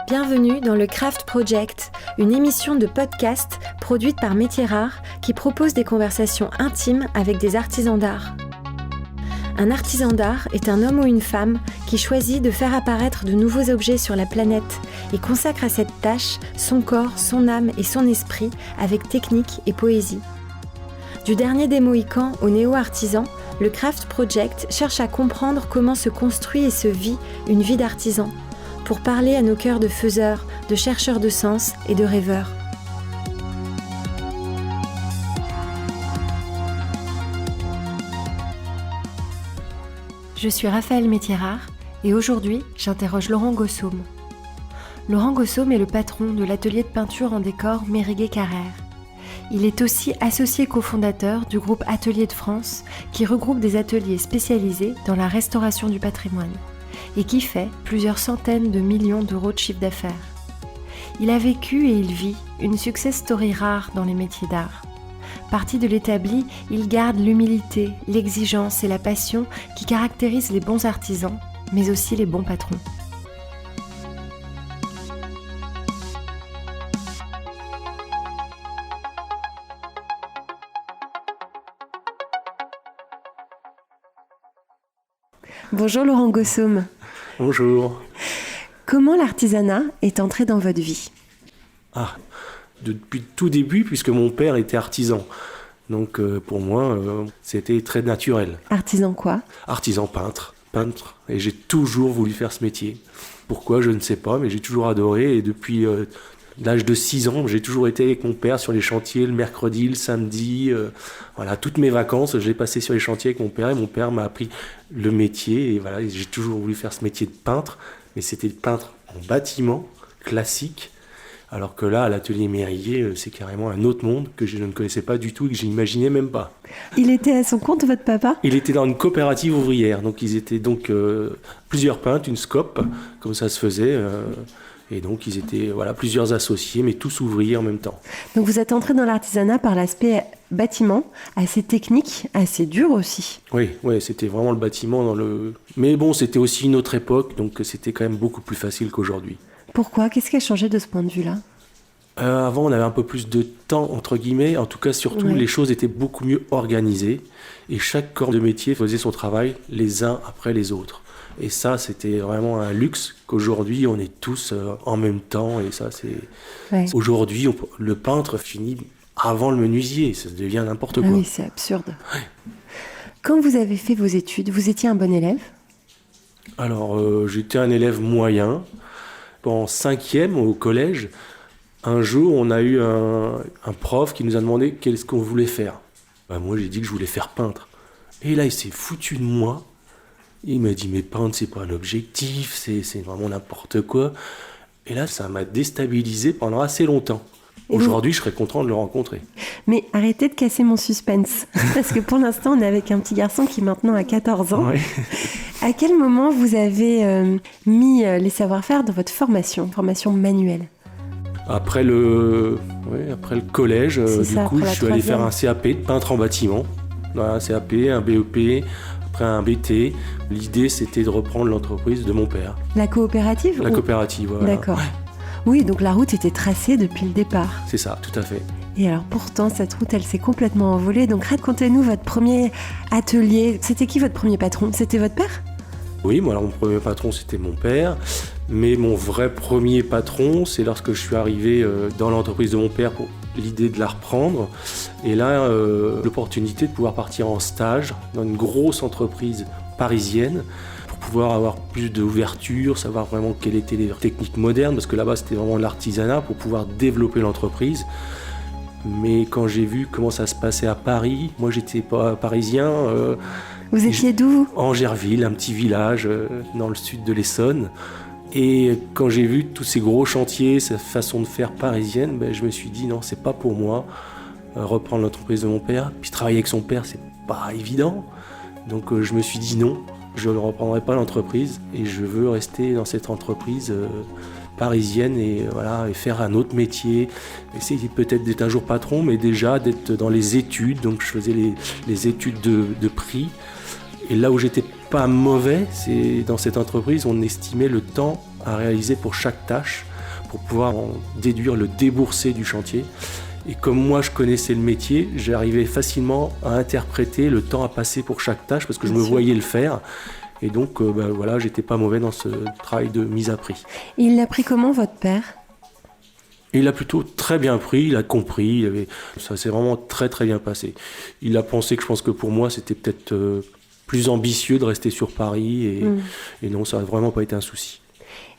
Bienvenue dans le Craft Project, une émission de podcast produite par Métiers Rares qui propose des conversations intimes avec des artisans d'art. Un artisan d'art est un homme ou une femme qui choisit de faire apparaître de nouveaux objets sur la planète et consacre à cette tâche son corps, son âme et son esprit avec technique et poésie. Du dernier des Mohicans au néo-artisan, le Craft Project cherche à comprendre comment se construit et se vit une vie d'artisan, pour parler à nos cœurs de faiseurs, de chercheurs de sens et de rêveurs. Je suis Raphaël Métiers Rares et aujourd'hui, j'interroge Laurent Gossaume. Laurent Gossaume est le patron de l'atelier de peinture en décor Méréguet-Carrère. Il est aussi associé cofondateur du groupe Ateliers de France qui regroupe des ateliers spécialisés dans la restauration du patrimoine et qui fait plusieurs centaines de millions d'euros de chiffre d'affaires. Il a vécu et il vit une success story rare dans les métiers d'art. Parti de l'établi, il garde l'humilité, l'exigence et la passion qui caractérisent les bons artisans, mais aussi les bons patrons. Bonjour Laurent Gossaume. Bonjour. Comment l'artisanat est entré dans votre vie ? Depuis tout début, puisque mon père était artisan. Donc pour moi, c'était très naturel. Artisan quoi ? Artisan peintre. Et j'ai toujours voulu faire ce métier. Pourquoi, je ne sais pas, mais j'ai toujours adoré. Et depuis l'âge de 6 ans, j'ai toujours été avec mon père sur les chantiers, le mercredi, le samedi. Toutes mes vacances, j'ai passé sur les chantiers avec mon père. Et mon père m'a appris le métier. Et voilà, j'ai toujours voulu faire ce métier de peintre. Mais c'était peintre en bâtiment, classique. Alors que là, à l'atelier Méréguet, c'est carrément un autre monde que je ne connaissais pas du tout et que je n'imaginais même pas. Il était à son compte, votre papa ? Il était dans une coopérative ouvrière. Donc ils étaient plusieurs peintres, une scope, comme ça se faisait. Et donc ils étaient plusieurs associés, mais tous ouvriers en même temps. Donc vous êtes entré dans l'artisanat par l'aspect bâtiment, assez technique, assez dur aussi. Oui, c'était vraiment le bâtiment. Mais bon, c'était aussi une autre époque, donc c'était quand même beaucoup plus facile qu'aujourd'hui. Pourquoi ? Qu'est-ce qui a changé de ce point de vue-là ? Avant, on avait un peu plus de temps, entre guillemets. En tout cas, surtout, les choses étaient beaucoup mieux organisées. Et chaque corps de métier faisait son travail les uns après les autres. Et ça, c'était vraiment un luxe qu'aujourd'hui, on est tous en même temps. Et ça, c'est... Ouais. Aujourd'hui, le peintre finit avant le menuisier. Ça devient n'importe quoi. Oui, c'est absurde. Ouais. Quand vous avez fait vos études, vous étiez un bon élève ? Alors, j'étais un élève moyen. En 5e au collège, un jour, on a eu un prof qui nous a demandé qu'est-ce qu'on voulait faire. Moi, j'ai dit que je voulais faire peintre. Et là, il s'est foutu de moi. Il m'a dit, mais peindre, c'est pas un objectif, c'est vraiment n'importe quoi. Et là, ça m'a déstabilisé pendant assez longtemps. Aujourd'hui, je serais content de le rencontrer. Mais arrêtez de casser mon suspense. Parce que pour l'instant, on est avec un petit garçon qui maintenant a 14 ans. Ouais. À quel moment vous avez mis les savoir-faire dans votre formation manuelle ? Après le collège, je suis allé faire un CAP de peintre en bâtiment. Un CAP, un BEP, après un BT. L'idée, c'était de reprendre l'entreprise de mon père. La coopérative ? La coopérative, voilà. D'accord. Ouais. Oui, donc la route était tracée depuis le départ. C'est ça, tout à fait. Et alors pourtant, cette route, elle s'est complètement envolée. Donc racontez-nous votre premier atelier. C'était qui votre premier patron ? C'était votre père ? Oui, moi, mon premier patron, c'était mon père. Mais mon vrai premier patron, c'est lorsque je suis arrivé dans l'entreprise de mon père pour l'idée de la reprendre. Et là, l'opportunité de pouvoir partir en stage dans une grosse entreprise parisienne pour pouvoir avoir plus d'ouverture, savoir vraiment quelles étaient les techniques modernes, parce que là-bas, c'était vraiment l'artisanat pour pouvoir développer l'entreprise. Mais quand j'ai vu comment ça se passait à Paris, moi, j'étais pas parisien. Vous étiez d'où ? Angerville, un petit village dans le sud de l'Essonne. Et quand j'ai vu tous ces gros chantiers, cette façon de faire parisienne, je me suis dit non, c'est pas pour moi. Reprendre l'entreprise de mon père, puis travailler avec son père, c'est pas évident. Donc je me suis dit non, je ne reprendrai pas l'entreprise et je veux rester dans cette entreprise parisienne et faire un autre métier. Essayer peut-être d'être un jour patron, mais déjà d'être dans les études. Donc je faisais les études de prix. Et là où j'étais pas mauvais, c'est dans cette entreprise, on estimait le temps à réaliser pour chaque tâche, pour pouvoir en déduire le déboursé du chantier. Et comme moi je connaissais le métier, j'arrivais facilement à interpréter le temps à passer pour chaque tâche parce que je me voyais le faire. Et donc voilà, j'étais pas mauvais dans ce travail de mise à prix. Et il l'a pris comment, votre père ? Il a plutôt très bien pris, il a compris, ça s'est vraiment très très bien passé. Il a pensé que je pense que pour moi c'était peut-être plus ambitieux de rester sur Paris et non, ça n'a vraiment pas été un souci.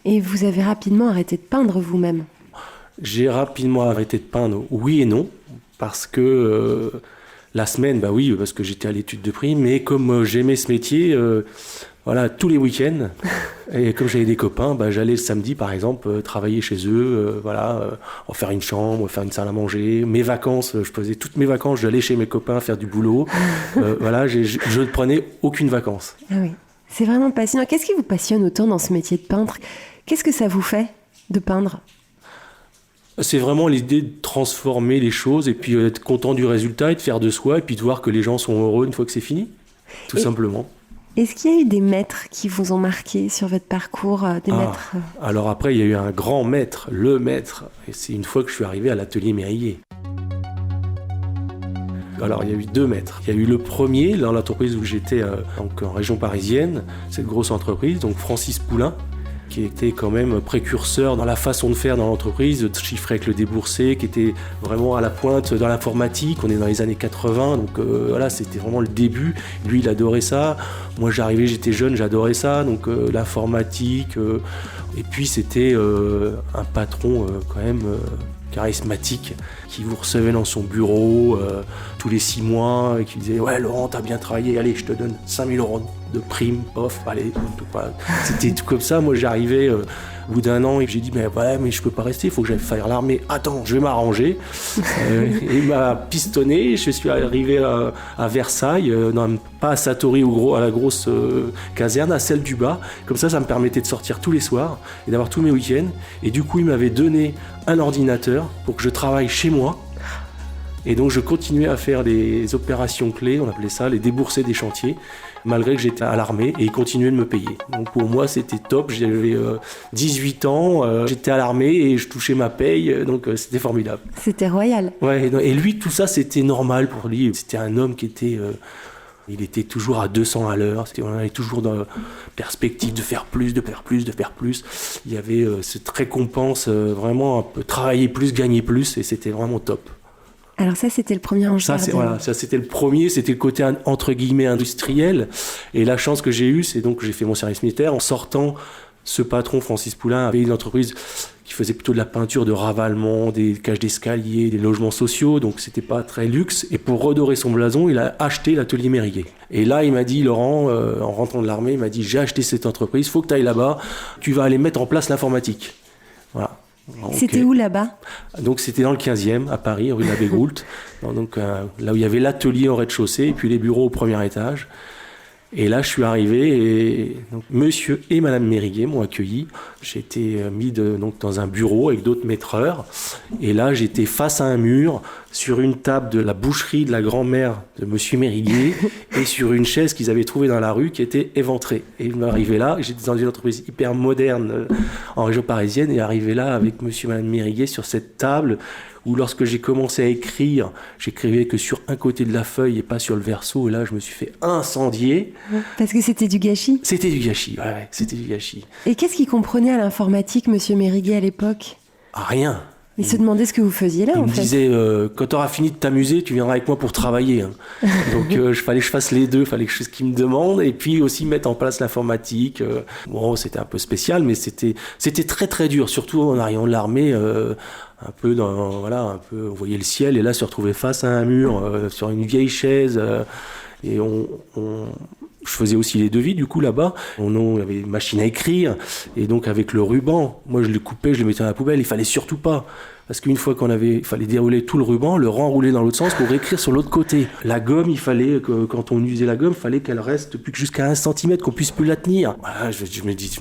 Et vous avez rapidement arrêté de peindre vous-même ? J'ai rapidement arrêté de peindre, oui et non, parce que la semaine, oui, parce que j'étais à l'étude de prix, mais comme j'aimais ce métier, voilà, tous les week-ends, et comme j'avais des copains, j'allais le samedi par exemple travailler chez eux, en faire une chambre, faire une salle à manger. Mes vacances, je faisais toutes mes vacances, j'allais chez mes copains faire du boulot. Je ne prenais aucune vacances. Ah oui, c'est vraiment passionnant. Qu'est-ce qui vous passionne autant dans ce métier de peintre ? Qu'est-ce que ça vous fait de peindre ? C'est vraiment l'idée de transformer les choses et puis être content du résultat et de faire de soi et puis de voir que les gens sont heureux une fois que c'est fini, tout simplement. Est-ce qu'il y a eu des maîtres qui vous ont marqué sur votre parcours, maîtres Alors après, il y a eu un grand maître, le maître, et c'est une fois que je suis arrivé à l'atelier Mériguet. Alors il y a eu 2 maîtres. Il y a eu le premier dans l'entreprise où j'étais donc en région parisienne, cette grosse entreprise, donc Francis Poulain, qui était quand même précurseur dans la façon de faire dans l'entreprise, de chiffrer avec le déboursé, qui était vraiment à la pointe dans l'informatique. On est dans les années 80, donc voilà, c'était vraiment le début. Lui, il adorait ça. Moi, j'arrivais, j'étais jeune, j'adorais ça, donc l'informatique. Et puis, c'était un patron quand même charismatique qui vous recevait dans son bureau tous les 6 mois et qui disait « Ouais, Laurent, t'as bien travaillé, allez, je te donne 5 000 € de prime, off, allez. » C'était tout comme ça. Moi, j'arrivais au bout d'un an et j'ai dit « mais je peux pas rester, il faut que j'aille faire l'armée. Attends, je vais m'arranger. » Et il m'a pistonné. Je suis arrivé à Versailles, pas à Satori, à la grosse caserne, à celle du bas. Comme ça me permettait de sortir tous les soirs et d'avoir tous mes week-ends. Et du coup, il m'avait donné un ordinateur pour que je travaille chez moi. Et donc, je continuais à faire des opérations clés, on appelait ça les déboursés des chantiers, malgré que j'étais à l'armée, et ils continuaient de me payer. Donc, pour moi, c'était top. J'avais 18 ans, j'étais à l'armée et je touchais ma paye, donc c'était formidable. C'était royal. Ouais, et lui, tout ça, c'était normal pour lui. C'était un homme qui était... il était toujours à 200 à l'heure, on avait toujours dans la perspective de faire plus, de faire plus, de faire plus. Il y avait cette récompense, vraiment un peu travailler plus, gagner plus, et c'était vraiment top. Alors ça, c'était le premier ange gardien. Ça c'était le premier, c'était le côté entre guillemets industriel. Et la chance que j'ai eue, c'est donc que j'ai fait mon service militaire. En sortant, ce patron, Francis Poulain, avait une entreprise qui faisait plutôt de la peinture de ravalement, des cages d'escalier, des logements sociaux, donc c'était pas très luxe. Et pour redorer son blason, il a acheté l'atelier Mériguet. Et là, il m'a dit, Laurent, en rentrant de l'armée, il m'a dit, j'ai acheté cette entreprise, faut que tu ailles là-bas, tu vas aller mettre en place l'informatique. Voilà. C'était où là-bas ? Donc c'était dans le 15e, à Paris, rue de la Bégoult, donc là où il y avait l'atelier en rez-de-chaussée et puis les bureaux au premier étage. Et là, je suis arrivé et donc, monsieur et madame Mériguet m'ont accueilli. J'ai été mis donc, dans un bureau avec d'autres maîtreurs. Et là, j'étais face à un mur, sur une table de la boucherie de la grand-mère de monsieur Mériguet et sur une chaise qu'ils avaient trouvée dans la rue qui était éventrée. Et je m'arrivais là, j'étais dans une entreprise hyper moderne en région parisienne et arrivé là avec monsieur et madame Mériguet sur cette table où lorsque j'ai commencé à écrire, j'écrivais que sur un côté de la feuille et pas sur le verso. Et là, je me suis fait incendier. Parce que c'était du gâchis ? C'était du gâchis, ouais, c'était du gâchis. Et qu'est-ce qu'il comprenait à l'informatique, monsieur Mériguet, à l'époque ? Rien. Il se demandait ce que vous faisiez là, en fait. Il me disait, quand tu auras fini de t'amuser, tu viendras avec moi pour travailler. Hein. Donc, il fallait que je fasse les deux, il fallait que je fasse ce qu'il me demande, et puis aussi mettre en place l'informatique. Bon, c'était un peu spécial, mais c'était très très dur, surtout en arrivant de l'armée, un peu, on voyait le ciel, et là, se retrouver face à un mur, sur une vieille chaise, et je faisais aussi les devis, du coup, là-bas. On avait une machine à écrire, et donc avec le ruban, moi je le coupais, je le mettais dans la poubelle, il fallait surtout pas. Parce qu'une fois il fallait dérouler tout le ruban, le renrouler dans l'autre sens pour écrire sur l'autre côté. La gomme, il fallait que, quand on usait la gomme, il fallait qu'elle reste plus que jusqu'à 1 centimètre, qu'on puisse plus la tenir. Voilà, je me dis,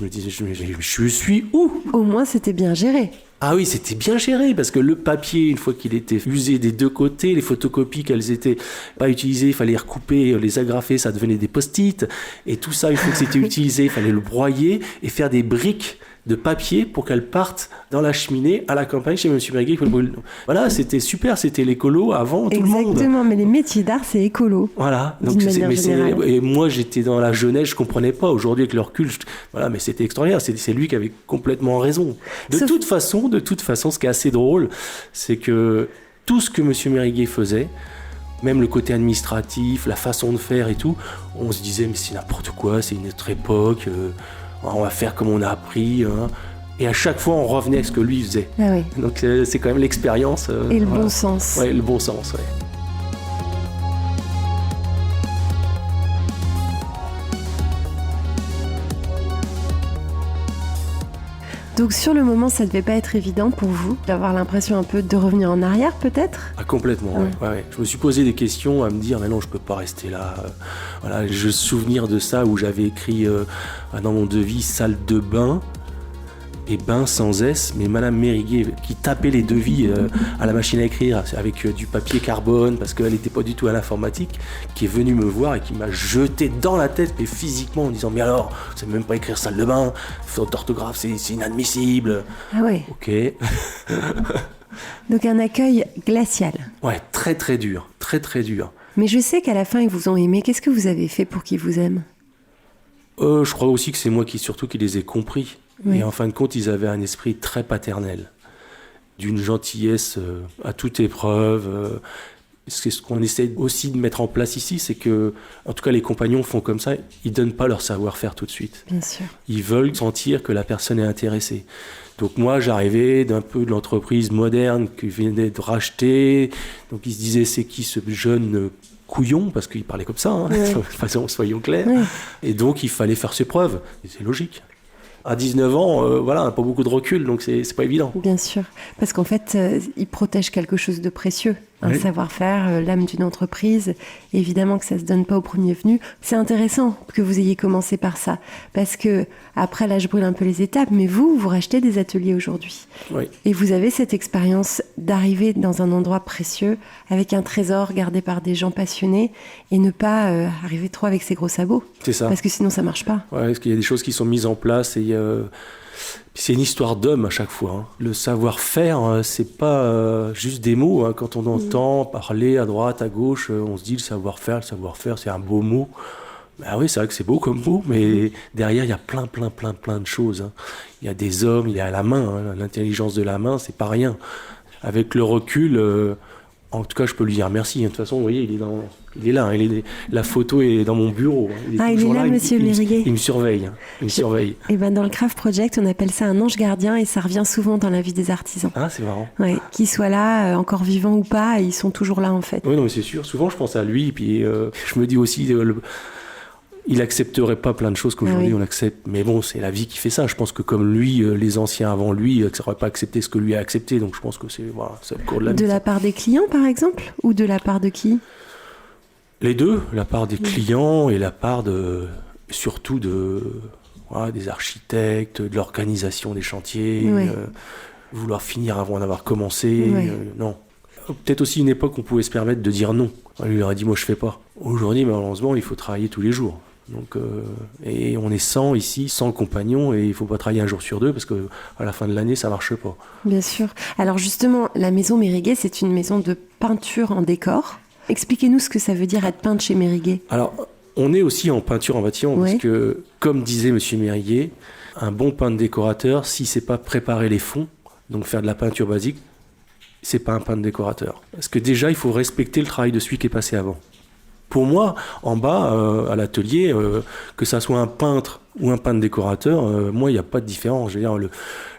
je suis où ? Au moins, c'était bien géré. Ah oui, c'était bien géré parce que le papier, une fois qu'il était usé des deux côtés, les photocopies qu'elles étaient pas utilisées, il fallait les recouper, les agrafer, ça devenait des post-it. Et tout ça, une fois que c'était utilisé, il fallait le broyer et faire des briques de papier pour qu'elles partent dans la cheminée à la campagne chez M. Meriguet. Voilà, c'était super, c'était l'écolo avant tout le monde. Exactement, mais les métiers d'art, c'est écolo. Voilà, donc et moi j'étais dans la jeunesse, je comprenais pas. Aujourd'hui avec le recul, voilà, mais c'était extraordinaire. C'est lui qui avait complètement raison. De toute façon, ce qui est assez drôle, c'est que tout ce que M. Meriguet faisait, même le côté administratif, la façon de faire et tout, on se disait mais c'est n'importe quoi, c'est une autre époque. On va faire comme on a appris. Hein. Et à chaque fois, on revenait à ce que lui faisait. Ah oui. Donc c'est quand même l'expérience. Et le bon sens. Oui, le bon sens, ouais. Donc sur le moment, ça devait pas être évident pour vous d'avoir l'impression un peu de revenir en arrière, peut-être ? Ah, complètement, ouais. Je me suis posé des questions à me dire, mais non, je peux pas rester là. Voilà, je me souviens de ça où j'avais écrit dans mon devis salle de bain. Et bain sans S, mais Madame Meriguet qui tapait les devis à la machine à écrire avec du papier carbone parce qu'elle n'était pas du tout à l'informatique, qui est venue me voir et qui m'a jeté dans la tête, mais physiquement, en disant mais alors, vous savez même pas écrire salle de bain, faute d'orthographe, c'est inadmissible. Ah ouais. Ok. Donc un accueil glacial. Ouais, très très dur, très très dur. Mais je sais qu'à la fin ils vous ont aimé. Qu'est-ce que vous avez fait pour qu'ils vous aiment ? Je crois aussi que c'est moi qui les ai compris. Oui. Et en fin de compte, ils avaient un esprit très paternel, d'une gentillesse à toute épreuve. Ce qu'on essaie aussi de mettre en place ici, c'est que, en tout cas, les compagnons font comme ça, ils donnent pas leur savoir-faire tout de suite. Bien sûr. Ils veulent sentir que la personne est intéressée. Donc moi, j'arrivais d'un peu de l'entreprise moderne qui venait de racheter. Donc ils se disaient, c'est qui ce jeune couillon, parce qu'il parlait comme ça, hein, ouais. de toute façon, soyons clairs. Ouais. Et donc il fallait faire ses preuves. Et c'est logique. À 19 ans, voilà, on n'a pas beaucoup de recul, donc c'est pas évident. Bien sûr, parce qu'en fait, ils protègent quelque chose de précieux, un savoir-faire, l'âme d'une entreprise. Évidemment que ça se donne pas au premier venu. C'est intéressant que vous ayez commencé par ça, parce que après, là, je brûle un peu les étapes, mais vous rachetez des ateliers aujourd'hui. Oui. Et vous avez cette expérience d'arriver dans un endroit précieux, avec un trésor gardé par des gens passionnés, et ne pas arriver trop avec ses gros sabots. C'est ça. Parce que sinon, ça marche pas. Ouais, parce qu'il y a des choses qui sont mises en place et c'est une histoire d'homme à chaque fois. Hein. Le savoir-faire, c'est pas juste des mots. Hein. Quand on entend parler à droite, à gauche, on se dit le savoir-faire, c'est un beau mot. Ben oui, c'est vrai que c'est beau comme mot, mais derrière, il y a plein de choses. Hein. Il y a des hommes, il y a la main, hein. L'intelligence de la main, c'est pas rien. Avec le recul, en tout cas, je peux lui dire merci. De toute façon, vous voyez, il est là. La photo est dans mon bureau. Il est là, monsieur Meriguet. Il me surveille. Et ben dans le Craft Project, on appelle ça un ange gardien et ça revient souvent dans la vie des artisans. Ah, c'est marrant. Ouais, qu'ils soient là, encore vivants ou pas, ils sont toujours là en fait. Oui, non, mais c'est sûr. Souvent, je pense à lui. Puis je me dis aussi, il accepterait pas plein de choses qu'aujourd'hui on accepte. Mais bon, c'est la vie qui fait ça. Je pense que comme lui, les anciens avant lui, n'auraient pas accepté ce que lui a accepté. Donc je pense que c'est le cours de la vie. De la part des clients, par exemple, ou de la part de qui ? Les deux, la part des clients et la part surtout des architectes, de l'organisation des chantiers, vouloir finir avant d'avoir commencé, non. Peut-être aussi une époque où on pouvait se permettre de dire non. On lui aurait dit, moi je fais pas. Aujourd'hui, malheureusement, il faut travailler tous les jours. Donc, et on est 100 ici, 100 compagnons, et il faut pas travailler un jour sur deux parce que à la fin de l'année, ça marche pas. Bien sûr. Alors justement, la maison Meriguet, c'est une maison de peinture en décor. Expliquez-nous ce que ça veut dire être peinte chez Meriguet. Alors, on est aussi en peinture en bâtiment parce que, comme disait M. Meriguet, un bon peintre décorateur, si c'est pas préparer les fonds, donc faire de la peinture basique, c'est pas un peintre décorateur. Parce que déjà, il faut respecter le travail de celui qui est passé avant. Pour moi, en bas, à l'atelier, que ça soit un peintre ou un peintre décorateur, moi, il n'y a pas de différence. Je veux dire,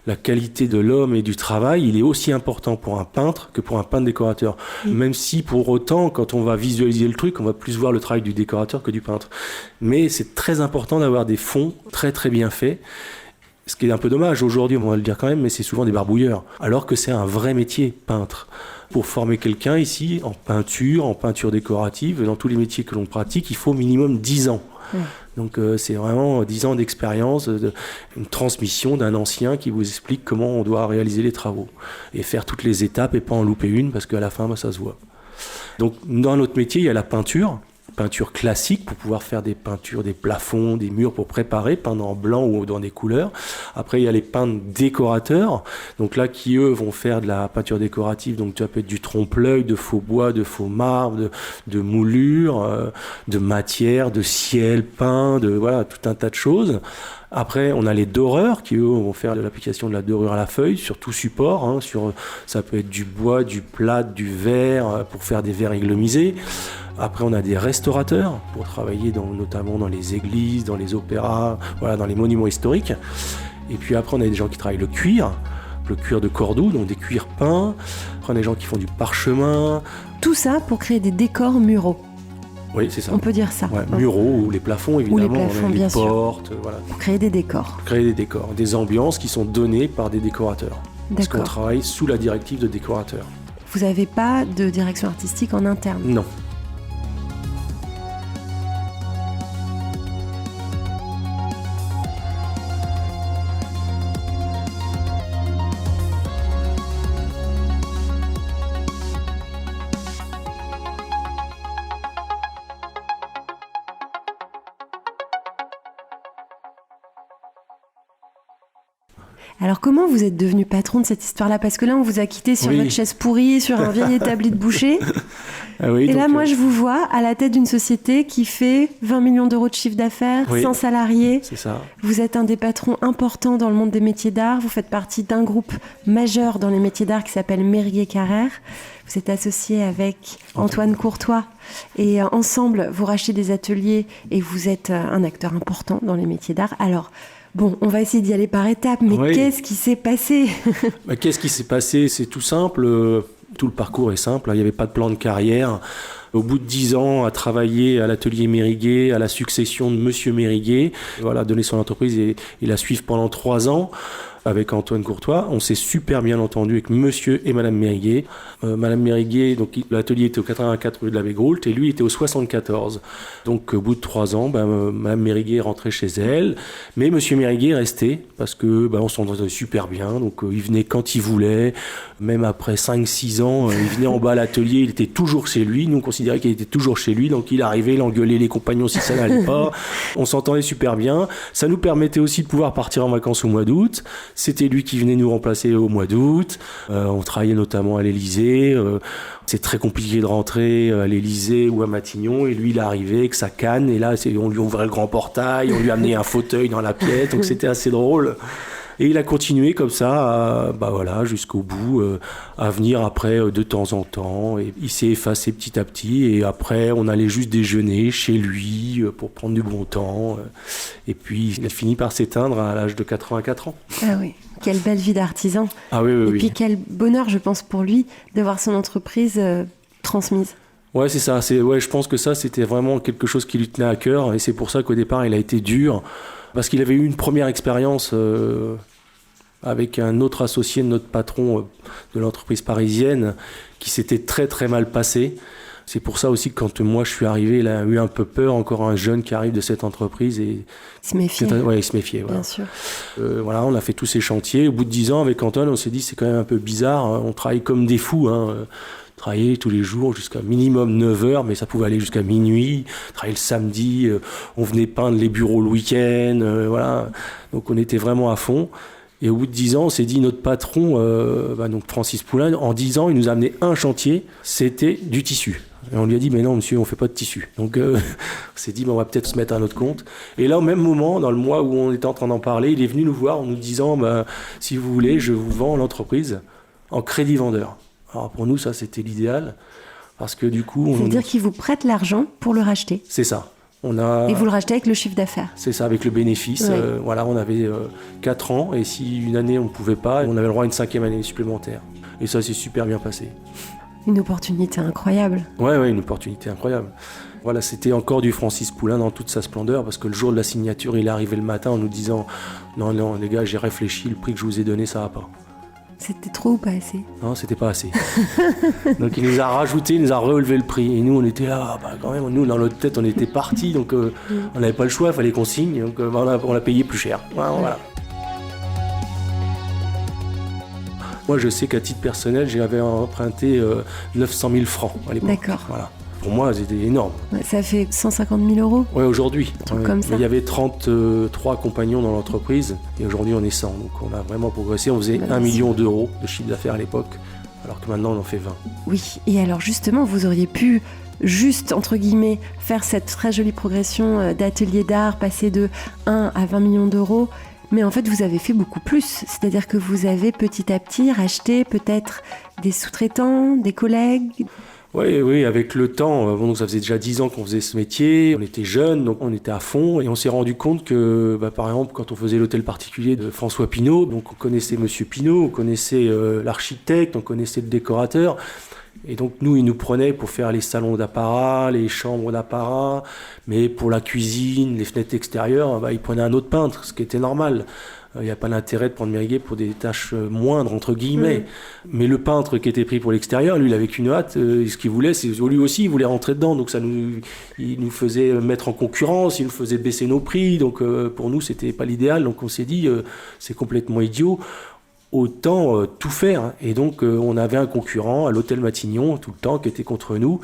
la qualité de l'homme et du travail, il est aussi important pour un peintre que pour un peintre décorateur. Même si, pour autant, quand on va visualiser le truc, on va plus voir le travail du décorateur que du peintre. Mais c'est très important d'avoir des fonds très, très bien faits. Ce qui est un peu dommage aujourd'hui, on va le dire quand même, mais c'est souvent des barbouilleurs. Alors que c'est un vrai métier, peintre. Pour former quelqu'un ici, en peinture décorative, dans tous les métiers que l'on pratique, il faut au minimum 10 ans. Donc c'est vraiment 10 ans d'expérience, une transmission d'un ancien qui vous explique comment on doit réaliser les travaux. Et faire toutes les étapes et pas en louper une, parce qu'à la fin, ça se voit. Donc dans notre métier, il y a la peinture classique pour pouvoir faire des peintures, des plafonds, des murs pour préparer, peindre en blanc ou dans des couleurs. Après, il y a les peintres décorateurs, donc là qui eux vont faire de la peinture décorative, donc ça peut être du trompe-l'œil, de faux bois, de faux marbre, de moulures, de matière, de ciel peint, voilà, tout un tas de choses. Après, on a les doreurs qui, eux, vont faire de l'application de la dorure à la feuille sur tout support. Ça peut être du bois, du plâtre, du verre, pour faire des verres églemisés. Après, on a des restaurateurs pour travailler notamment dans les églises, dans les opéras, voilà, dans les monuments historiques. Et puis après, on a des gens qui travaillent le cuir de Cordoue, donc des cuirs peints. Après, on a des gens qui font du parchemin. Tout ça pour créer des décors muraux. Oui, c'est ça. On peut dire ça. Ouais, muraux ou les plafonds, évidemment. Ou les plafonds, bien sûr. Portes, voilà. Pour créer des décors. Créer des décors, des ambiances qui sont données par des décorateurs. D'accord. Parce qu'on travaille sous la directive de décorateurs. Vous n'avez pas de direction artistique en interne? Non. Alors comment vous êtes devenu patron de cette histoire-là? Parce que là, on vous a quitté sur votre chaise pourrie, sur un vieil établi de boucher. Ah oui, et là, moi, je vous vois à la tête d'une société qui fait 20 millions d'euros de chiffre d'affaires, 100 salariés. C'est ça. Vous êtes un des patrons importants dans le monde des métiers d'art. Vous faites partie d'un groupe majeur dans les métiers d'art qui s'appelle Mériguet Carrère. Vous êtes associé avec Antoine Courtois. Et ensemble, vous rachetez des ateliers et vous êtes un acteur important dans les métiers d'art. Alors, bon, on va essayer d'y aller par étapes, mais qu'est-ce qui s'est passé? Qu'est-ce qui s'est passé? C'est tout simple. Tout le parcours est simple. Il n'y avait pas de plan de carrière. Au bout de 10 ans, à travailler à l'atelier Mériguet, à la succession de Monsieur Mériguet, voilà, donner son entreprise et la suivre pendant 3 ans. Avec Antoine Courtois, on s'est super bien entendu avec Monsieur et Madame Mériguet. Madame Mériguet, donc l'atelier était au 84 rue de la Végroult et lui était au 74. Donc au bout de 3 ans, Madame Mériguet est rentrée chez elle, mais Monsieur Mériguet est resté parce que on s'entendait super bien. Donc il venait quand il voulait, même après 5-6 ans, il venait en bas à l'atelier, il était toujours chez lui. Nous on considérait qu'il était toujours chez lui, donc il arrivait, il engueulait les compagnons si ça n'allait pas. On s'entendait super bien. Ça nous permettait aussi de pouvoir partir en vacances au mois d'août. C'était lui qui venait nous remplacer au mois d'août. On travaillait notamment à l'Élysée. C'est très compliqué de rentrer à l'Élysée ou à Matignon. Et lui, il arrivait avec sa canne. Et là, on lui ouvrait le grand portail. On lui amenait un fauteuil dans la pièce. Donc, c'était assez drôle. Et il a continué comme ça, jusqu'au bout, à venir après de temps en temps. Et il s'est effacé petit à petit. Et après, on allait juste déjeuner chez lui pour prendre du bon temps. Et puis, il a fini par s'éteindre à l'âge de 84 ans. Ah oui, quelle belle vie d'artisan. Ah oui, et puis, quel bonheur, je pense, pour lui, de voir son entreprise transmise. Ouais, c'est ça. Je pense que ça, c'était vraiment quelque chose qui lui tenait à cœur. Et c'est pour ça qu'au départ, il a été dur. Parce qu'il avait eu une première expérience avec un autre associé de notre patron de l'entreprise parisienne qui s'était très très mal passé. C'est pour ça aussi que quand moi je suis arrivé, il a eu un peu peur, encore un jeune qui arrive de cette entreprise. Et il se méfiait. Ouais, il se méfiait. Voilà. Bien sûr. On a fait tous ces chantiers. Au bout de 10 ans, avec Antoine, on s'est dit c'est quand même un peu bizarre. On travaille comme des fous. Travailler tous les jours jusqu'à minimum 9 heures, mais ça pouvait aller jusqu'à minuit. Travailler le samedi, on venait peindre les bureaux le week-end, voilà. Donc on était vraiment à fond. Et au bout de 10 ans, on s'est dit, notre patron, donc Francis Poulain, en 10 ans, il nous a amené un chantier, c'était du tissu. Et on lui a dit, mais non monsieur, on fait pas de tissu. Donc on s'est dit, on va peut-être se mettre à notre compte. Et là, au même moment, dans le mois où on était en train d'en parler, il est venu nous voir en nous disant, si vous voulez, je vous vends l'entreprise en crédit vendeur. Alors pour nous, ça, c'était l'idéal, parce que du coup... Ça veut dire qu'il vous prête l'argent pour le racheter. C'est ça. Et vous le rachetez avec le chiffre d'affaires. C'est ça, avec le bénéfice. Oui. On avait 4 ans, et si une année on ne pouvait pas, on avait le droit à une 5e année supplémentaire. Et ça s'est super bien passé. Une opportunité incroyable. Ouais, une opportunité incroyable. Voilà, c'était encore du Francis Poulenc dans toute sa splendeur, parce que le jour de la signature, il est arrivé le matin en nous disant « Non, les gars, j'ai réfléchi, le prix que je vous ai donné, ça va pas. » C'était trop ou pas assez? Non, c'était pas assez. Donc il nous a rajouté, il nous a relevé le prix. Et nous, on était là, quand même, nous, dans notre tête, on était partis, donc on n'avait pas le choix, il fallait qu'on signe, donc on l'a payé plus cher. Voilà. Moi, je sais qu'à titre personnel, j'avais emprunté 900 000 francs à l'époque. D'accord. Voilà. Pour moi, c'était énorme. Ça fait 150 000 euros? Oui, aujourd'hui. Comme ça. Mais il y avait 33 compagnons dans l'entreprise et aujourd'hui, on est 100. Donc, on a vraiment progressé. On faisait 1 million d'euros de chiffre d'affaires à l'époque, alors que maintenant, on en fait 20. Oui, et alors justement, vous auriez pu juste, entre guillemets, faire cette très jolie progression d'atelier d'art, passer de 1 à 20 millions d'euros. Mais en fait, vous avez fait beaucoup plus. C'est-à-dire que vous avez petit à petit racheté peut-être des sous-traitants, des collègues. Oui, avec le temps, donc ça faisait déjà 10 ans qu'on faisait ce métier, on était jeunes, donc on était à fond, et on s'est rendu compte que, par exemple, quand on faisait l'hôtel particulier de François Pinault, donc on connaissait Monsieur Pinault, on connaissait l'architecte, on connaissait le décorateur, et donc nous, il nous prenait pour faire les salons d'apparat, les chambres d'apparat, mais pour la cuisine, les fenêtres extérieures, il prenait un autre peintre, ce qui était normal. Il n'y a pas d'intérêt de prendre Mériguet pour des tâches moindres, entre guillemets. Mais le peintre qui était pris pour l'extérieur, lui, il avait qu'une hâte. Ce qu'il voulait, c'est lui aussi, il voulait rentrer dedans. Donc il nous faisait mettre en concurrence, il nous faisait baisser nos prix. Donc pour nous, c'était pas l'idéal. Donc on s'est dit, c'est complètement idiot. Autant tout faire. Et donc on avait un concurrent à l'hôtel Matignon, tout le temps, qui était contre nous,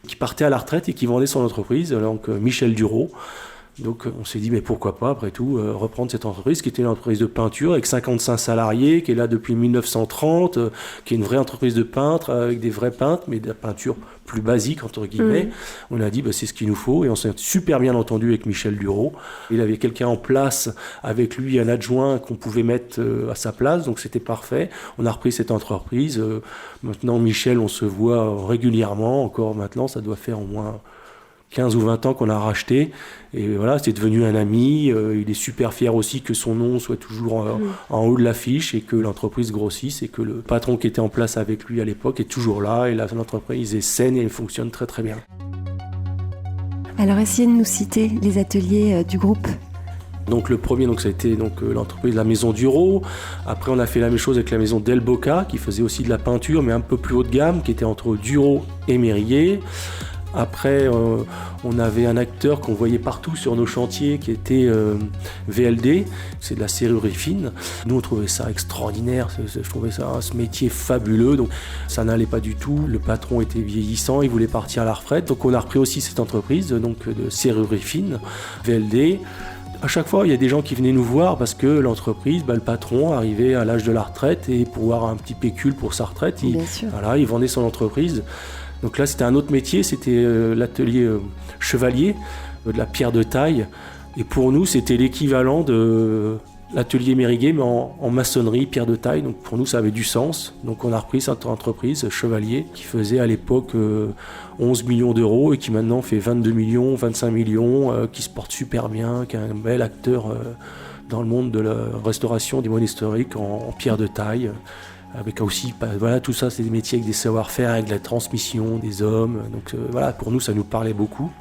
qui partait à la retraite et qui vendait son entreprise, donc Michel Dureau. Donc on s'est dit, mais pourquoi pas, après tout, reprendre cette entreprise qui était une entreprise de peinture avec 55 salariés, qui est là depuis 1930, qui est une vraie entreprise de peintres, avec des vrais peintres, mais de la peinture plus basique, entre guillemets. On a dit, c'est ce qu'il nous faut, et on s'est super bien entendu avec Michel Dureau. Il avait quelqu'un en place, avec lui, un adjoint qu'on pouvait mettre à sa place, donc c'était parfait. On a repris cette entreprise. Maintenant, Michel, on se voit régulièrement, encore maintenant, ça doit faire au moins 15 ou 20 ans qu'on a racheté, et voilà, c'est devenu un ami. Il est super fier aussi que son nom soit toujours en haut de l'affiche et que l'entreprise grossisse, et que le patron qui était en place avec lui à l'époque est toujours là, et l'entreprise est saine et elle fonctionne très très bien. Alors essayez de nous citer les ateliers du groupe. Donc le premier, ça a été l'entreprise La Maison Dureau. Après, on a fait la même chose avec la maison Del Boca, qui faisait aussi de la peinture, mais un peu plus haut de gamme, qui était entre Dureau et Mériguet. Après, on avait un acteur qu'on voyait partout sur nos chantiers qui était VLD, c'est de la serrurerie fine. Nous, on trouvait ça extraordinaire, je trouvais ce métier fabuleux, donc ça n'allait pas du tout. Le patron était vieillissant, il voulait partir à la retraite, donc on a repris aussi cette entreprise de serrurerie fine, VLD. À chaque fois, il y a des gens qui venaient nous voir parce que l'entreprise, le patron arrivait à l'âge de la retraite, et pour avoir un petit pécule pour sa retraite, il vendait son entreprise. Donc là, c'était un autre métier, c'était l'atelier chevalier, de la pierre de taille. Et pour nous, c'était l'équivalent de l'atelier Mériguet, mais en maçonnerie, pierre de taille. Donc pour nous, ça avait du sens. Donc on a repris cette entreprise chevalier qui faisait à l'époque 11 millions d'euros et qui maintenant fait 22 millions, 25 millions, qui se porte super bien, qui est un bel acteur dans le monde de la restauration des monuments historiques en pierre de taille. Avec aussi, tout ça, c'est des métiers avec des savoir-faire, avec la transmission des hommes. Donc pour nous, ça nous parlait beaucoup.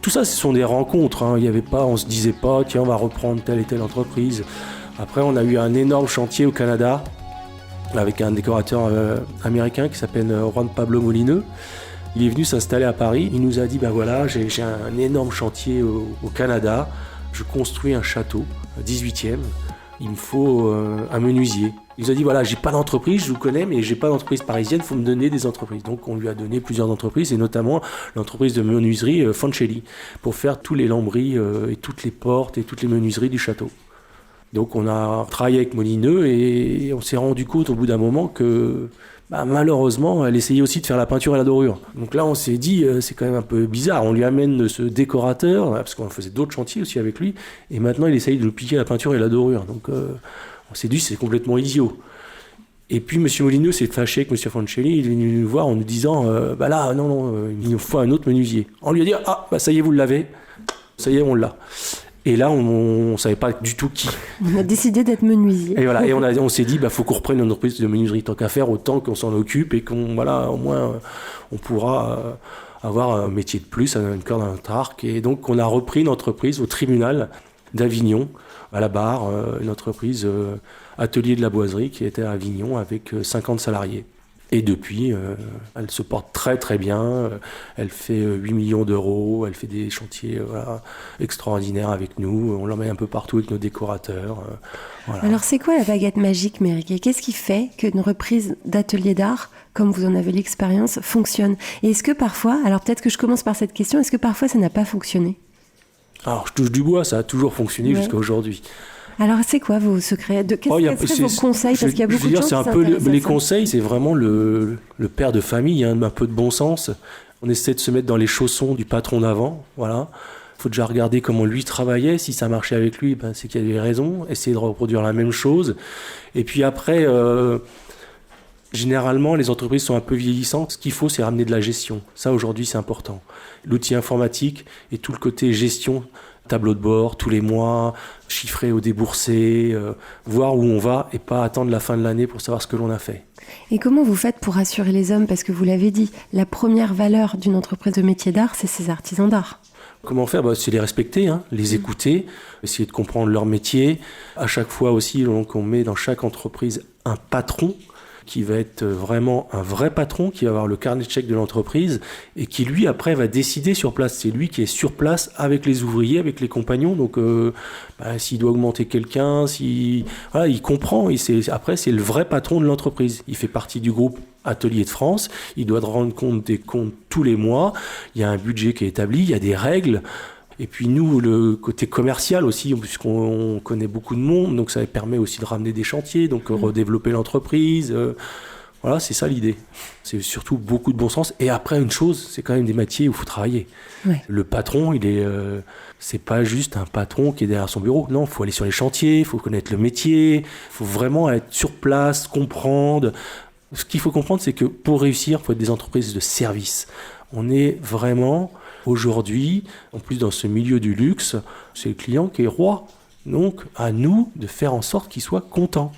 Tout ça, ce sont des rencontres. Il y avait pas, on se disait pas, tiens, on va reprendre telle et telle entreprise. Après, on a eu un énorme chantier au Canada avec un décorateur américain qui s'appelle Juan Pablo Molineux. Il est venu s'installer à Paris. Il nous a dit, j'ai un énorme chantier au Canada. Je construis un château, 18e. Il me faut un menuisier. Il nous a dit, j'ai pas d'entreprise, je vous connais, mais j'ai pas d'entreprise parisienne, il faut me donner des entreprises. Donc on lui a donné plusieurs entreprises, et notamment l'entreprise de menuiserie Fancelli, pour faire tous les lambris et toutes les portes et toutes les menuiseries du château. Donc on a travaillé avec Molineux, et on s'est rendu compte au bout d'un moment que malheureusement, elle essayait aussi de faire la peinture et la dorure. Donc là, on s'est dit, c'est quand même un peu bizarre. On lui amène ce décorateur, parce qu'on faisait d'autres chantiers aussi avec lui, et maintenant il essaye de nous piquer la peinture et la dorure. Donc on s'est dit, c'est complètement idiot. Et puis M. Molineux s'est fâché avec M. Fancelli, il est venu nous voir en nous disant, il nous faut un autre menuisier. On lui a dit, ça y est, vous l'avez, ça y est, on l'a. Et là, on ne savait pas du tout qui. On a décidé d'être menuisier. Et voilà, et on s'est dit, faut qu'on reprenne une entreprise de menuiserie tant qu'à faire, autant qu'on s'en occupe, et au moins, on pourra avoir un métier de plus, une corde à notre arc. Et donc on a repris une entreprise au tribunal d'Avignon, à la barre, une entreprise atelier de la boiserie qui était à Avignon avec 50 salariés. Et depuis, elle se porte très très bien, elle fait 8 millions d'euros, elle fait des chantiers extraordinaires avec nous, on l'emmène un peu partout avec nos décorateurs. Voilà. Alors c'est quoi la baguette magique, Méringuet ? Qu'est-ce qui fait qu'une reprise d'atelier d'art, comme vous en avez l'expérience, fonctionne ? Et est-ce que parfois, alors peut-être que je commence par cette question, est-ce que parfois ça n'a pas fonctionné ? Alors je touche du bois, ça a toujours fonctionné jusqu'à aujourd'hui. Alors, c'est quoi vos secrets ? Quels seraient vos conseils ? Parce qu'il y a beaucoup de gens qui s'intéressent à les ça. conseils, c'est vraiment le père de famille, un peu de bon sens. On essaie de se mettre dans les chaussons du patron d'avant, voilà. Il faut déjà regarder comment lui travaillait. Si ça marchait avec lui, c'est qu'il y avait raison. Essayer de reproduire la même chose. Et puis après, généralement, les entreprises sont un peu vieillissantes. Ce qu'il faut, c'est ramener de la gestion. Ça, aujourd'hui, c'est important. L'outil informatique et tout le côté gestion, tableau de bord tous les mois, chiffrer au déboursé, voir où on va et pas attendre la fin de l'année pour savoir ce que l'on a fait. Et comment vous faites pour rassurer les hommes ? Parce que vous l'avez dit, la première valeur d'une entreprise de métier d'art, c'est ses artisans d'art. Comment faire ? C'est les respecter, les écouter, essayer de comprendre leur métier. À chaque fois aussi, donc, on met dans chaque entreprise un patron qui va être vraiment un vrai patron, qui va avoir le carnet de chèques de l'entreprise et qui, lui, après, va décider sur place. C'est lui qui est sur place avec les ouvriers, avec les compagnons. Donc, s'il doit augmenter quelqu'un, il comprend. Après, c'est le vrai patron de l'entreprise. Il fait partie du groupe Atelier de France. Il doit rendre compte des comptes tous les mois. Il y a un budget qui est établi, il y a des règles. Et puis nous, le côté commercial aussi, puisqu'on connaît beaucoup de monde, donc ça permet aussi de ramener des chantiers, donc redévelopper l'entreprise. Voilà, c'est ça l'idée. C'est surtout beaucoup de bon sens. Et après, une chose, c'est quand même des métiers où il faut travailler. Ouais. Le patron, c'est pas juste un patron qui est derrière son bureau. Non, il faut aller sur les chantiers, il faut connaître le métier, il faut vraiment être sur place, comprendre. Ce qu'il faut comprendre, c'est que pour réussir, il faut être des entreprises de service. On est vraiment... Aujourd'hui, en plus dans ce milieu du luxe, c'est le client qui est roi. Donc, à nous de faire en sorte qu'il soit content.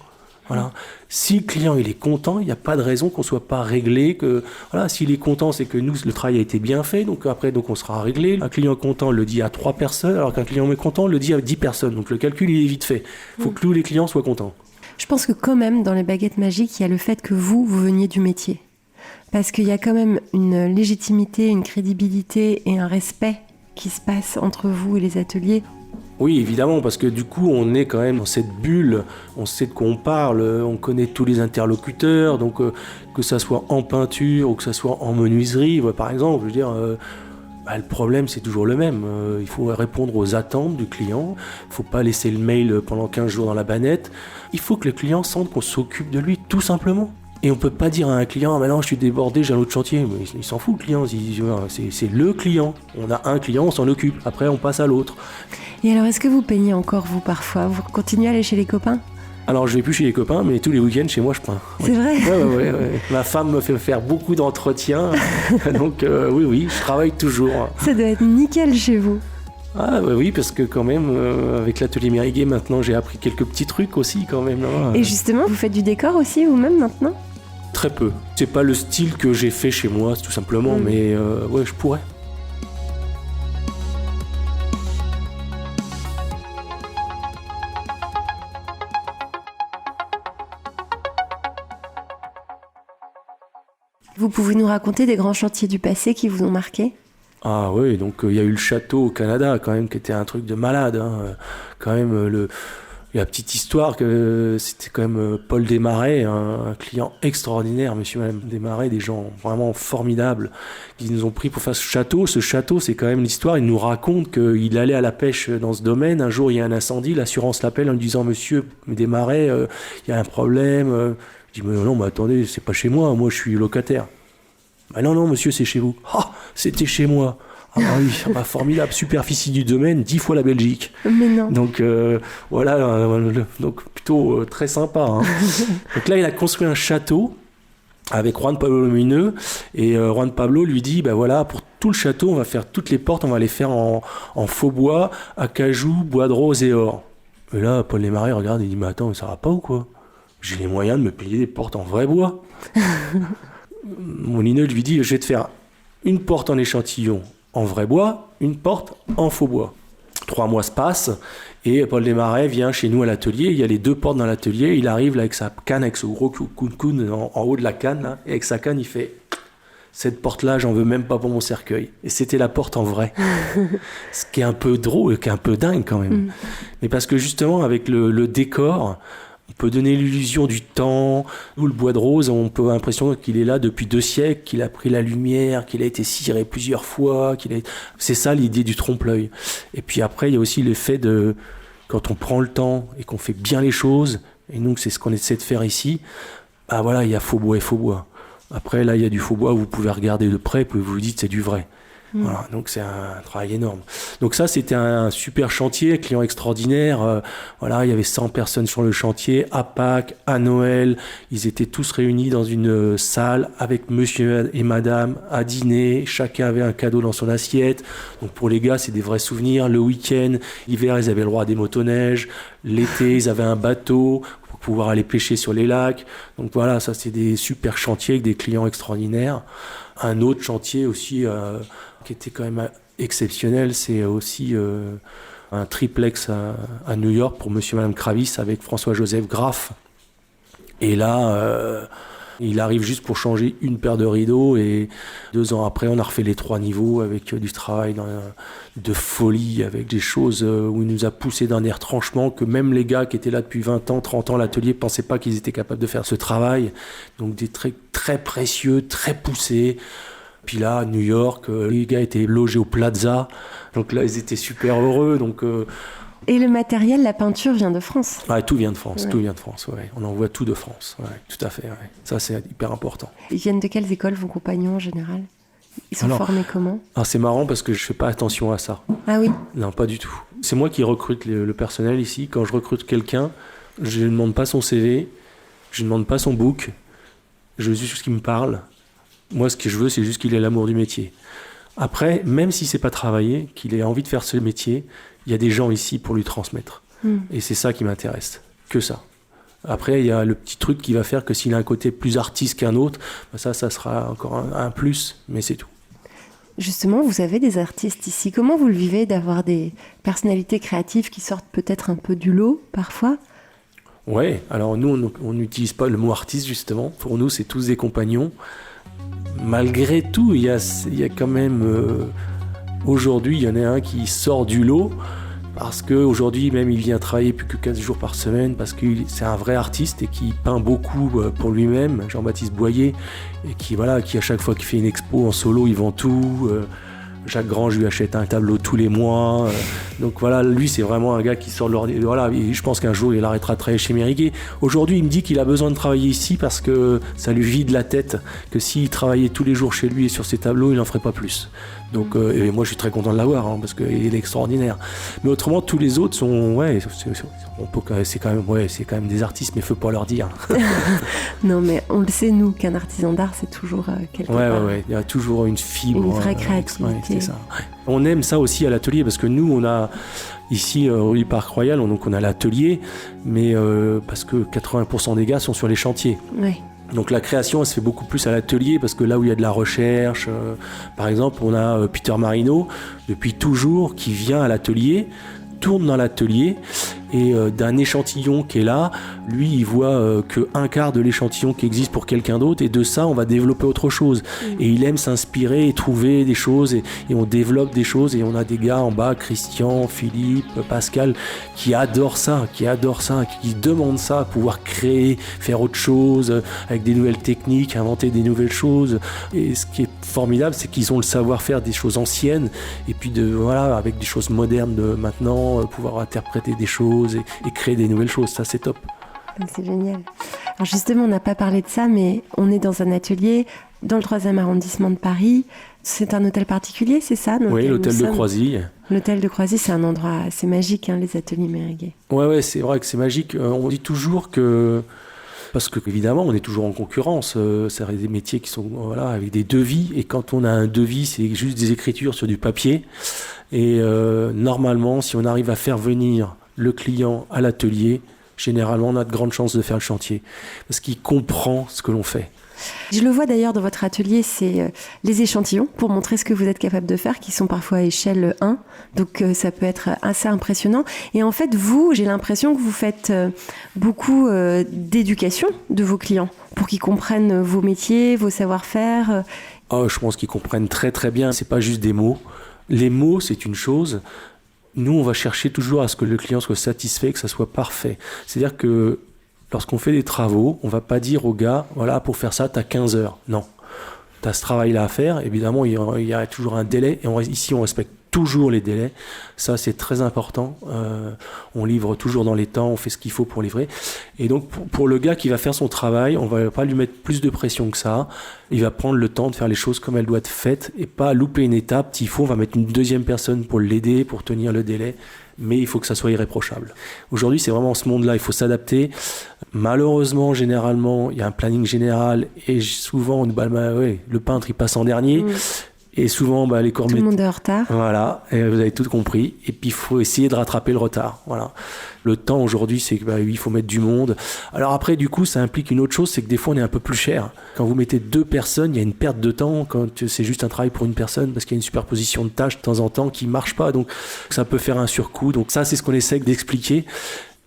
Voilà. Si le client il est content, il n'y a pas de raison qu'on ne soit pas réglé. S'il est content, c'est que nous, le travail a été bien fait. Donc après, on sera réglé. Un client content le dit à 3 personnes, alors qu'un client mécontent le dit à 10 personnes. Donc le calcul, il est vite fait. Il faut que tous les clients soient contents. Je pense que quand même, dans les baguettes magiques, il y a le fait que vous veniez du métier. Parce qu'il y a quand même une légitimité, une crédibilité et un respect qui se passe entre vous et les ateliers. Oui, évidemment, parce que du coup, on est quand même dans cette bulle, on sait de quoi on parle, on connaît tous les interlocuteurs, donc que ça soit en peinture ou que ça soit en menuiserie, par exemple, je veux dire, le problème c'est toujours le même, il faut répondre aux attentes du client, il ne faut pas laisser le mail pendant 15 jours dans la bannette, il faut que le client sente qu'on s'occupe de lui, tout simplement. Et on ne peut pas dire à un client « Maintenant, je suis débordé, j'ai un autre chantier ». Mais il s'en fout, le client. C'est le client. On a un client, on s'en occupe. Après, on passe à l'autre. Et alors, est-ce que vous peignez encore, vous, parfois ? Vous continuez à aller chez les copains ? Alors, je ne vais plus chez les copains, mais tous les week-ends, chez moi, je peins. C'est vrai ? Ouais. Ma femme me fait faire beaucoup d'entretiens. Donc, oui, je travaille toujours. Ça doit être nickel chez vous. Ah oui, parce que quand même, avec l'atelier Méringuet, maintenant, j'ai appris quelques petits trucs aussi, quand même. Là. Et justement, vous faites du décor aussi, vous-même, maintenant ? Très peu. C'est pas le style que j'ai fait chez moi, tout simplement, mais je pourrais. Vous pouvez nous raconter des grands chantiers du passé qui vous ont marqué ? Ah oui, donc il y a eu le château au Canada, quand même, qui était un truc de malade. Quand même, la petite histoire, que c'était quand même Paul Desmarais, un client extraordinaire, monsieur et madame Desmarais, des gens vraiment formidables, qui nous ont pris pour faire ce château. Ce château, c'est quand même l'histoire, il nous raconte qu'il allait à la pêche dans ce domaine. Un jour, il y a un incendie, l'assurance l'appelle en lui disant « Monsieur Desmarais, il y a un problème. » Je dis « Non, mais attendez, c'est pas chez moi je suis locataire. » « Non, monsieur, c'est chez vous. »« Ah, c'était chez moi. » Ah oui, formidable, superficie du domaine, 10 fois la Belgique. Mais non. Donc voilà, donc plutôt très sympa. Donc là, il a construit un château avec Juan Pablo Lumineux, et Juan Pablo lui dit, pour tout le château, on va faire toutes les portes, on va les faire en faux bois, acajou, bois de rose et or. Et là, Paul Desmarais regarde et dit, mais attends, ça va pas ou quoi ? J'ai les moyens de me payer des portes en vrai bois. Molineux lui dit, je vais te faire une porte en échantillon en vrai bois, une porte en faux bois. 3 mois se passent et Paul Desmarais vient chez nous à l'atelier. Il y a les 2 portes dans l'atelier. Il arrive là avec sa canne, avec ce gros coun en haut de la canne. Là, et avec sa canne, il fait « Cette porte-là, j'en veux même pas pour mon cercueil. » Et c'était la porte en vrai. Ce qui est un peu drôle, qui est un peu dingue quand même. Mais parce que justement, avec le décor, on peut donner l'illusion du temps. Nous, le bois de rose, on peut avoir l'impression qu'il est là depuis 2 siècles, qu'il a pris la lumière, qu'il a été ciré plusieurs fois. C'est ça l'idée du trompe-l'œil. Et puis après, il y a aussi l'effet de... Quand on prend le temps et qu'on fait bien les choses, et nous, c'est ce qu'on essaie de faire ici, bah voilà, il y a faux bois et faux bois. Après, là, il y a du faux bois, vous pouvez regarder de près, puis vous vous dites c'est du vrai. Voilà, donc c'est un travail énorme. Donc ça, c'était un super chantier, client extraordinaire. Voilà, il y avait 100 personnes sur le chantier, à Pâques, à Noël. Ils étaient tous réunis dans une salle avec monsieur et madame à dîner. Chacun avait un cadeau dans son assiette. Donc pour les gars, c'est des vrais souvenirs. Le week-end, l'hiver, ils avaient le droit à des motoneiges. L'été, ils avaient un bateau pour pouvoir aller pêcher sur les lacs. Donc voilà, ça, c'est des super chantiers avec des clients extraordinaires. Un autre chantier aussi... qui était quand même exceptionnel, c'est aussi un triplex à New York pour monsieur et madame Kravis avec François-Joseph Graff. Et là, il arrive juste pour changer une paire de rideaux et 2 ans après, on a refait les 3 niveaux avec du travail de folie, avec des choses où il nous a poussé d'un air tranchement que même les gars qui étaient là depuis 20 ans, 30 ans à l'atelier ne pensaient pas qu'ils étaient capables de faire ce travail. Donc des traits très précieux, très poussés. Puis là, à New York, les gars étaient logés au Plaza. Donc là, ils étaient super heureux. Donc, Et le matériel, la peinture vient de France? Ouais, tout vient de France, tout vient de France. Ouais. On envoie tout de France, ouais, tout à fait. Ouais. Ça, c'est hyper important. Ils viennent de quelles écoles, vos compagnons, en général? Ils sont formés comment? C'est marrant parce que je ne fais pas attention à ça. Ah oui? Non, pas du tout. C'est moi qui recrute le personnel ici. Quand je recrute quelqu'un, je ne demande pas son CV, je ne demande pas son book, je veux juste qu'il me parle. Moi, ce que je veux, c'est juste qu'il ait l'amour du métier. Après, même si c'est pas travaillé, qu'il ait envie de faire ce métier, il y a des gens ici pour lui transmettre. Et c'est ça qui m'intéresse, que ça. Après, il y a le petit truc qui va faire que s'il a un côté plus artiste qu'un autre, ça sera encore un plus, mais c'est tout. Justement, vous avez des artistes ici. Comment vous le vivez d'avoir des personnalités créatives qui sortent peut-être un peu du lot, parfois? Ouais, alors nous, on n'utilise pas le mot artiste, justement. Pour nous, c'est tous des compagnons. Malgré tout, il y a quand même... aujourd'hui, il y en a un qui sort du lot, parce qu'aujourd'hui, même, il vient travailler plus que 15 jours par semaine, parce que c'est un vrai artiste et qui peint beaucoup pour lui-même, Jean-Baptiste Boyer, et qui, à chaque fois qu'il fait une expo en solo, il vend tout. Jacques Grange lui achète un tableau tous les mois. Donc voilà, lui, c'est vraiment un gars qui sort de l'ordinaire. Voilà, je pense qu'un jour, il arrêtera de travailler chez Mériguet. Aujourd'hui, il me dit qu'il a besoin de travailler ici parce que ça lui vide la tête, que s'il travaillait tous les jours chez lui et sur ses tableaux, il n'en ferait pas plus. Donc, et moi, je suis très content de l'avoir, parce qu'il est extraordinaire. Mais autrement, tous les autres sont... Ouais, c'est quand même des artistes, mais il ne faut pas leur dire. Non, mais on le sait, nous, qu'un artisan d'art, c'est toujours quelque part. Ouais, il y a toujours une fibre. Une vraie créativité. C'est ça. Ouais. On aime ça aussi à l'atelier, parce que nous, on a... Ici, au Parc Royal, on a l'atelier, mais parce que 80% des gars sont sur les chantiers. Ouais. Donc la création, elle se fait beaucoup plus à l'atelier, parce que là où il y a de la recherche, par exemple, on a Peter Marino, depuis toujours, qui vient à l'atelier, tourne dans l'atelier, et d'un échantillon qui est là, lui, il voit que un quart de l'échantillon qui existe pour quelqu'un d'autre, et de ça, on va développer autre chose. Et il aime s'inspirer et trouver des choses, et on développe des choses, et on a des gars en bas, Christian, Philippe, Pascal, qui adorent ça, qui demandent ça, pouvoir créer, faire autre chose, avec des nouvelles techniques, inventer des nouvelles choses. Et ce qui est formidable, c'est qu'ils ont le savoir-faire des choses anciennes, et puis avec des choses modernes de maintenant, pouvoir interpréter des choses, et créer des nouvelles choses, ça c'est top. C'est génial. Alors justement, on n'a pas parlé de ça, mais on est dans un atelier dans le 3e arrondissement de Paris. C'est un hôtel particulier, c'est ça? Oui, l'hôtel de Croisille. L'hôtel de Croisille, c'est un endroit assez magique, les ateliers Mériguet. Ouais, c'est vrai que c'est magique. On dit toujours que... Parce que évidemment, on est toujours en concurrence. C'est des métiers qui sont avec des devis. Et quand on a un devis, c'est juste des écritures sur du papier. Et normalement, si on arrive à faire venir le client à l'atelier, généralement on a de grandes chances de faire le chantier, parce qu'il comprend ce que l'on fait. Je le vois d'ailleurs dans votre atelier, c'est les échantillons pour montrer ce que vous êtes capable de faire, qui sont parfois à échelle 1, donc ça peut être assez impressionnant. Et en fait, vous, j'ai l'impression que vous faites beaucoup d'éducation de vos clients, pour qu'ils comprennent vos métiers, vos savoir-faire. Je pense qu'ils comprennent très très bien, c'est pas juste des mots. Les mots, c'est une chose. Nous, on va chercher toujours à ce que le client soit satisfait, que ça soit parfait. C'est-à-dire que lorsqu'on fait des travaux, on ne va pas dire au gars, voilà, pour faire ça, tu as 15 heures. Non. Tu as ce travail-là à faire. Évidemment, il y a toujours un délai. Et ici, on respecte toujours les délais. Ça, c'est très important. On livre toujours dans les temps, on fait ce qu'il faut pour livrer. Et donc, pour le gars qui va faire son travail, on ne va pas lui mettre plus de pression que ça. Il va prendre le temps de faire les choses comme elles doivent être faites et pas louper une étape. S'il faut, on va mettre une deuxième personne pour l'aider, pour tenir le délai. Mais il faut que ça soit irréprochable. Aujourd'hui, c'est vraiment ce monde-là, il faut s'adapter. Malheureusement, généralement, il y a un planning général et souvent, le peintre, il passe en dernier. Et souvent, les corps... Tout le monde est en retard. Voilà, et vous avez tout compris. Et puis, il faut essayer de rattraper le retard. Voilà. Le temps, aujourd'hui, c'est que il faut mettre du monde. Alors après, du coup, ça implique une autre chose, c'est que des fois, on est un peu plus cher. Quand vous mettez 2 personnes, il y a une perte de temps. Quand c'est juste un travail pour une personne, parce qu'il y a une superposition de tâches de temps en temps qui ne marche pas. Donc, ça peut faire un surcoût. Donc ça, c'est ce qu'on essaie d'expliquer.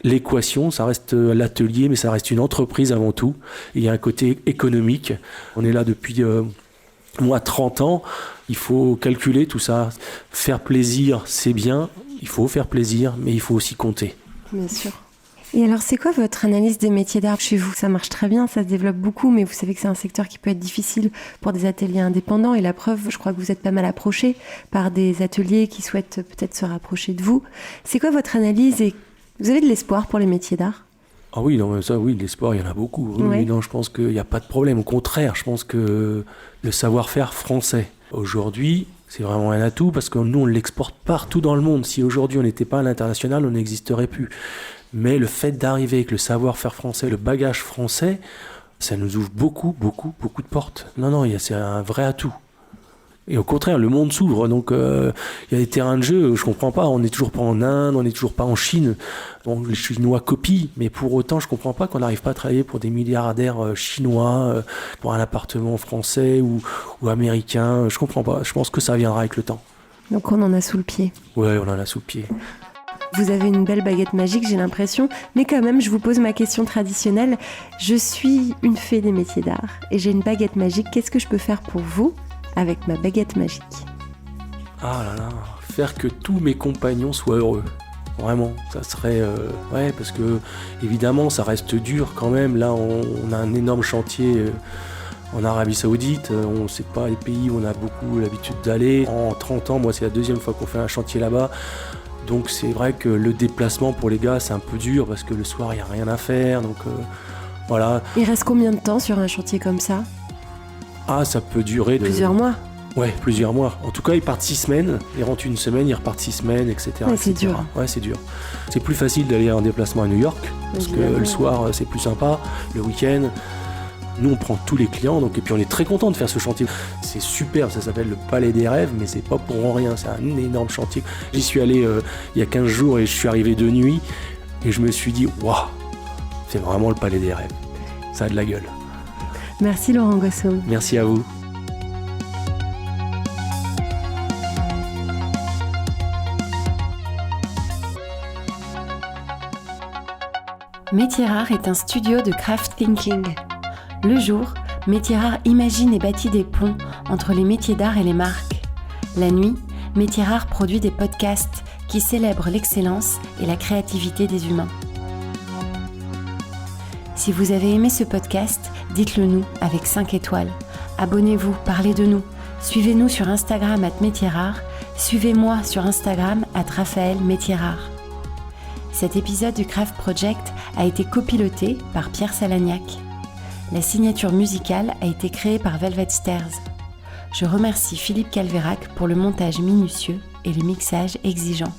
L'équation, ça reste l'atelier, mais ça reste une entreprise avant tout. Et il y a un côté économique. On est là depuis... 30 ans, il faut calculer tout ça. Faire plaisir, c'est bien, il faut faire plaisir, mais il faut aussi compter. Bien sûr. Et alors, c'est quoi votre analyse des métiers d'art chez vous ? Ça marche très bien, ça se développe beaucoup, mais vous savez que c'est un secteur qui peut être difficile pour des ateliers indépendants. Et la preuve, je crois que vous êtes pas mal approchés par des ateliers qui souhaitent peut-être se rapprocher de vous. C'est quoi votre analyse et vous avez de l'espoir pour les métiers d'art ? Ah oui, non, ça, oui, l'espoir, il y en a beaucoup. Oui, non, je pense qu'il n'y a pas de problème. Au contraire, je pense que le savoir-faire français, aujourd'hui, c'est vraiment un atout parce que nous, on l'exporte partout dans le monde. Si aujourd'hui, on n'était pas à l'international, on n'existerait plus. Mais le fait d'arriver avec le savoir-faire français, le bagage français, ça nous ouvre beaucoup de portes. Non, c'est un vrai atout. Et au contraire, le monde s'ouvre. Donc, il y a des terrains de jeu, je comprends pas. On n'est toujours pas en Inde, on n'est toujours pas en Chine. Bon, les Chinois copient, mais pour autant, je comprends pas qu'on n'arrive pas à travailler pour des milliardaires chinois, pour un appartement français ou américain. Je comprends pas. Je pense que ça viendra avec le temps. Donc, on en a sous le pied. Ouais, on en a sous le pied. Vous avez une belle baguette magique, j'ai l'impression. Mais quand même, je vous pose ma question traditionnelle. Je suis une fée des métiers d'art et j'ai une baguette magique. Qu'est-ce que je peux faire pour vous avec ma baguette magique? Ah là là, faire que tous mes compagnons soient heureux. Vraiment, ça serait... parce que, évidemment, ça reste dur quand même. Là, on a un énorme chantier en Arabie Saoudite. On ne sait pas les pays où on a beaucoup l'habitude d'aller. En 30 ans, moi, c'est la 2e fois qu'on fait un chantier là-bas. Donc, c'est vrai que le déplacement pour les gars, c'est un peu dur parce que le soir, il n'y a rien à faire. Donc, voilà. Il reste combien de temps sur un chantier comme ça? Ah, ça peut durer... Plusieurs mois. Ouais, plusieurs mois. En tout cas, ils partent 6 semaines, ils rentrent une semaine, ils repartent 6 semaines, etc. Ouais, c'est dur. Ouais, c'est dur. C'est plus facile d'aller en déplacement à New York, parce que le soir, c'est plus sympa, le week-end. Nous, on prend tous les clients, et puis on est très content de faire ce chantier. C'est super, ça s'appelle le Palais des Rêves, mais c'est pas pour rien, c'est un énorme chantier. J'y suis allé il y a 15 jours et je suis arrivé de nuit, et je me suis dit, waouh, c'est vraiment le Palais des Rêves. Ça a de la gueule. Merci Laurent Gossoum. Merci à vous. Métiers Rares est un studio de craft thinking. Le jour, Métiers Rares imagine et bâtit des ponts entre les métiers d'art et les marques. La nuit, Métiers Rares produit des podcasts qui célèbrent l'excellence et la créativité des humains. Si vous avez aimé ce podcast, dites-le nous avec 5 étoiles. Abonnez-vous, parlez de nous. Suivez-nous sur Instagram @métiersrares. Suivez-moi sur Instagram @RaphaëlMétiersRares. Cet épisode du Craft Project a été copiloté par Pierre Salagnac. La signature musicale a été créée par Velvet Stairs. Je remercie Philippe Calvérac pour le montage minutieux et le mixage exigeant.